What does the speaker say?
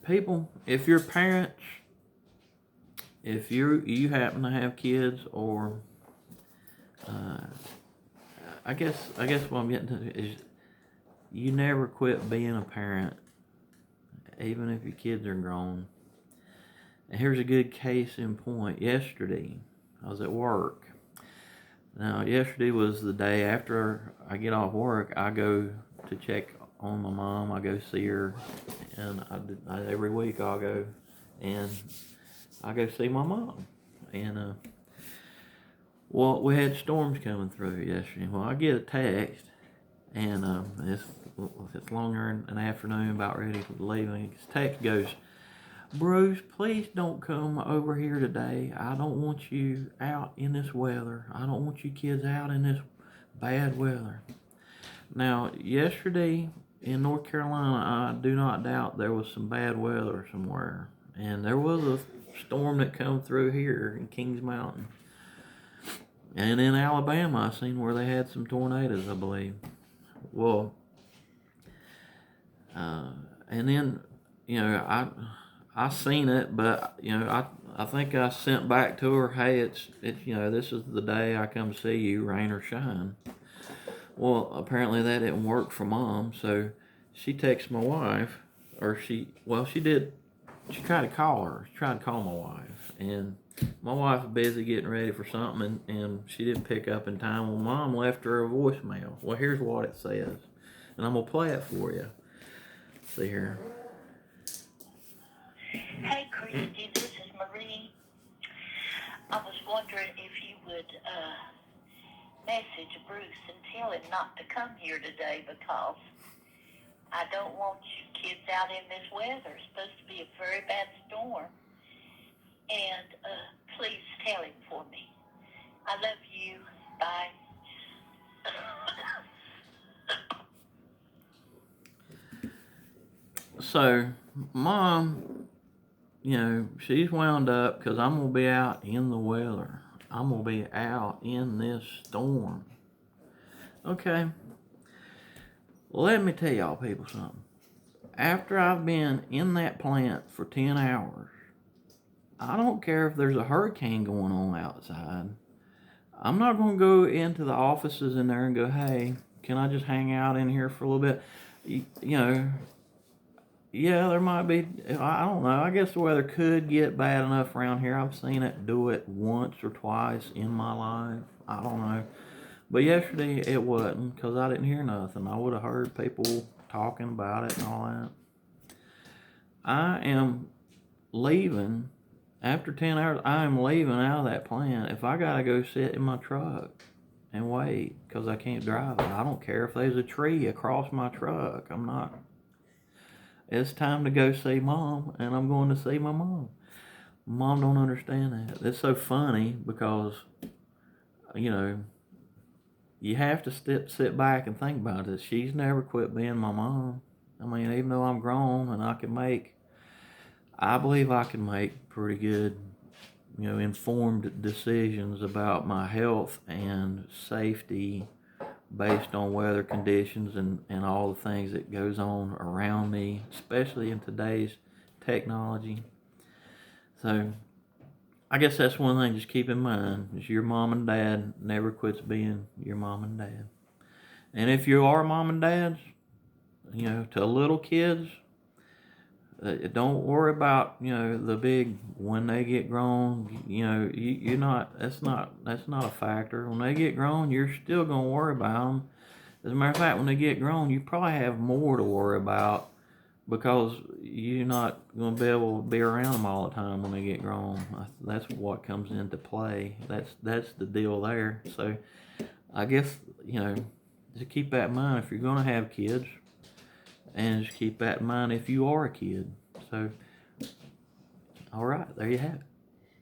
people, if you're parents, if you happen to have kids, or I guess what I'm getting to is you never quit being a parent, even if your kids are grown. And here's a good case in point. Yesterday, I was at work. Now, yesterday was the day after I get off work. I go to check on my mom. I go see her, and every week I'll go, and I go see my mom. And well, we had storms coming through yesterday. Well, I get a text, and it's longer in the afternoon, about ready to leave. And this text goes, "Bruce, please don't come over here today. I don't want you out in this weather. I don't want you kids out in this bad weather." Now, yesterday in North Carolina, I do not doubt there was some bad weather somewhere. And there was a storm that come through here in Kings Mountain. And in Alabama, I seen where they had some tornadoes, I believe. Well, and then, I seen it, but I think I sent back to her, "Hey, it's this is the day I come see you, rain or shine." Well, apparently that didn't work for Mom, so she texted my wife, or she did. She tried to call her. She tried to call my wife, and my wife was busy getting ready for something, and she didn't pick up in time. Well, Mom left her a voicemail. Well, here's what it says, and I'm gonna play it for you. See here. Hey, Christy, this is Marie. I was wondering if you would message Bruce and tell him not to come here today, because I don't want you kids out in this weather. It's supposed to be a very bad storm. And please tell him for me. I love you. Bye. So, Mom, she's wound up because I'm going to be out in the weather. I'm going to be out in this storm. Okay. Let me tell y'all people something. After I've been in that plant for 10 hours, I don't care if there's a hurricane going on outside. I'm not going to go into the offices in there and go, "Hey, can I just hang out in here for a little bit?" Yeah, there might be, I don't know. I guess the weather could get bad enough around here. I've seen it do it once or twice in my life. I don't know. But yesterday it wasn't, because I didn't hear nothing. I would have heard people talking about it and all that. I am leaving. After 10 hours, I am leaving out of that plant. If I got to go sit in my truck and wait because I can't drive it, I don't care if there's a tree across my truck. I'm not. It's time to go see Mom, and I'm going to see my mom. Mom don't understand that. It's so funny because, you have to sit back and think about it. She's never quit being my mom. I mean, even though I'm grown and I believe I can make pretty good, informed decisions about my health and safety based on weather conditions and all the things that goes on around me, especially in today's technology. So I guess that's one thing just keep in mind, is your mom and dad never quits being your mom and dad. And if you are mom and dads, to little kids, don't worry about the big, when they get grown. You're not. That's not a factor. When they get grown, you're still gonna worry about them. As a matter of fact, when they get grown, you probably have more to worry about, because you're not gonna be able to be around them all the time when they get grown. That's what comes into play. That's the deal there. So I guess just keep that in mind if you're gonna have kids. And just keep that in mind if you are a kid. So, all right, there you have it.